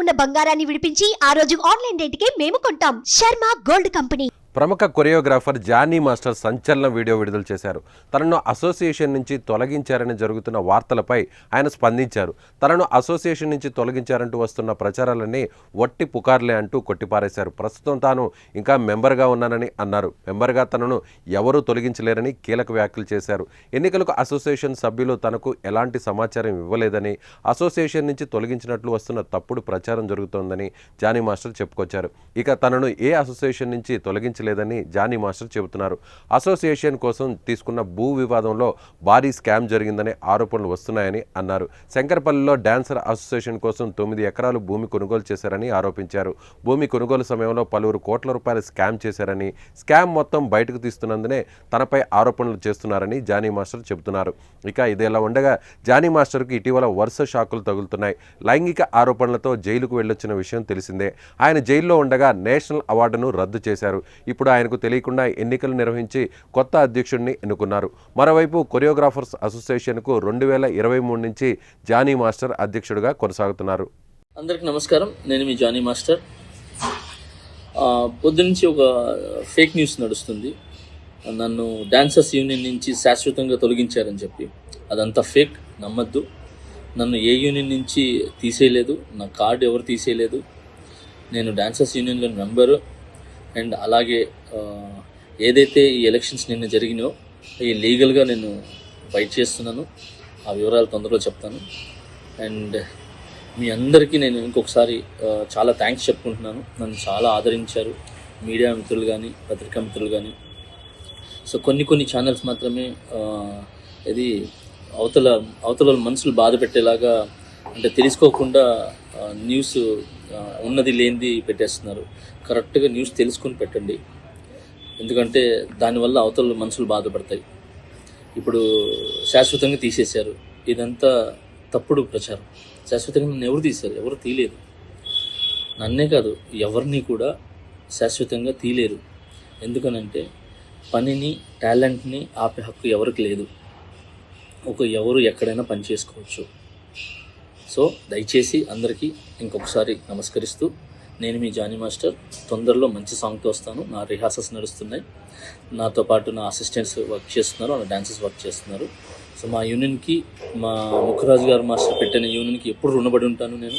ఉన్న బంగారాన్ని విడిపించి ఆ రోజు ఆన్లైన్ రేటుకే మేము కొంటాం. Sharma gold company. ప్రముఖ కొరియోగ్రాఫర్ జానీ మాస్టర్ సంచలన వీడియో విడుదల చేశారు. తనను అసోసియేషన్ నుంచి తొలగించారని జరుగుతున్న వార్తలపై ఆయన స్పందించారు. తనను అసోసియేషన్ నుంచి తొలగించారంటూ వస్తున్న ప్రచారాలన్నీ వట్టి పుకార్లే అంటూ కొట్టిపారేశారు. ప్రస్తుతం తాను ఇంకా మెంబర్గా ఉన్నానని అన్నారు. మెంబర్గా తనను ఎవరూ తొలగించలేరని కీలక వ్యాఖ్యలు చేశారు. ఎన్నికలకు అసోసియేషన్ సభ్యులు తనకు ఎలాంటి సమాచారం ఇవ్వలేదని, అసోసియేషన్ నుంచి తొలగించినట్లు వస్తున్న తప్పుడు ప్రచారం జరుగుతోందని జానీ మాస్టర్ చెప్పుకొచ్చారు. ఇక తనను ఏ అసోసియేషన్ నుంచి లేదని జానీ మాస్టర్ చెబుతున్నారు. అసోసియేషన్ కోసం తీసుకున్న భూ వివాదంలో భారీ స్కామ్ జరిగిందనే ఆరోపణలు వస్తున్నాయని అన్నారు. శంకరపల్లిలో డాన్సర్ అసోసియేషన్ కోసం 9 ఎకరాలు భూమి కొనుగోలు చేశారని ఆరోపించారు. భూమి కొనుగోలు సమయంలో పలువురు కోట్ల రూపాయల స్కామ్ చేశారని, స్కామ్ మొత్తం బయటకు తీస్తున్నందునే తనపై ఆరోపణలు చేస్తున్నారని జానీ మాస్టర్ చెబుతున్నారు. ఇక ఇదేలా ఉండగా జానీ మాస్టర్కు ఇటీవల వరుస షాకులు తగులుతున్నాయి. లైంగిక ఆరోపణలతో జైలుకు వెళ్ళొచ్చిన విషయం తెలిసిందే. ఆయన జైల్లో ఉండగా నేషనల్ అవార్డును రద్దు చేశారు. ఇప్పుడు ఆయనకు తెలియకుండా ఎన్నికలు నిర్వహించి కొత్త అధ్యక్షుడిని ఎన్నుకున్నారు. మరోవైపు కొరియోగ్రాఫర్స్ అసోసియేషన్కు 2023 నుంచి జానీ మాస్టర్ అధ్యక్షుడిగా కొనసాగుతున్నారు. అందరికీ నమస్కారం. నేను మీ జానీ మాస్టర్. పొద్దునుంచి ఒక ఫేక్ న్యూస్ నడుస్తుంది. నన్ను డాన్సర్స్ యూనియన్ నుంచి శాశ్వతంగా తొలగించారని చెప్పి. అదంతా ఫేక్, నమ్మద్దు. నన్ను ఏ యూనియన్ నుంచి తీసేయలేదు, నా కార్డు ఎవరు తీసేయలేదు. నేను డాన్సర్స్ యూనియన్లో మెంబరు. అండ్ అలాగే ఏదైతే ఈ ఎలక్షన్స్ నిన్న జరిగినాయో ఈ లీగల్గా నేను ఫైట్ చేస్తున్నాను. ఆ వివరాలు తొందరలో చెప్తాను. అండ్ మీ అందరికీ నేను ఇంకొకసారి చాలా థ్యాంక్స్ చెప్పుకుంటున్నాను. నన్ను చాలా ఆదరించారు మీడియా మిత్రులు కానీ, పత్రికా మిత్రులు కానీ. సో కొన్ని ఛానల్స్ మాత్రమే ఇది అవతల మనసులు బాధ పెట్టేలాగా, అంటే తెలుసుకోకుండా న్యూస్ ఉన్నది లేనిది పెట్టేస్తున్నారు. కరెక్ట్గా న్యూస్ తెలుసుకుని పెట్టండి, ఎందుకంటే దానివల్ల అవతల మనసులు బాధపడతాయి. ఇప్పుడు శాశ్వతంగా తీసేశారు. ఇదంతా తప్పుడు ప్రచారం. శాశ్వతంగా నన్ను ఎవరు తీశారు? ఎవరు తీయలేదు. నన్నే కాదు, ఎవరిని కూడా శాశ్వతంగా తీయలేరు. ఎందుకనంటే పనిని, టాలెంట్ని ఆపే హక్కు ఎవరికి లేదు. ఎవరు ఎక్కడైనా పని చేసుకోవచ్చు. సో దయచేసి అందరికీ ఇంకొకసారి నమస్కరిస్తూ, నేను మీ జానీ మాస్టర్. తొందరలో మంచి సాంగ్తో వస్తాను. నా రిహార్సల్స్ నడుస్తున్నాయి. నాతో పాటు నా అసిస్టెంట్స్ వర్క్ చేస్తున్నారు, నా డాన్సర్స్ వర్క్ చేస్తున్నారు. సో మా యూనియన్కి, మా ముఖరాజు గారు మాస్టర్ పెట్టిన యూనియన్కి ఎప్పుడు రుణపడి ఉంటాను నేను.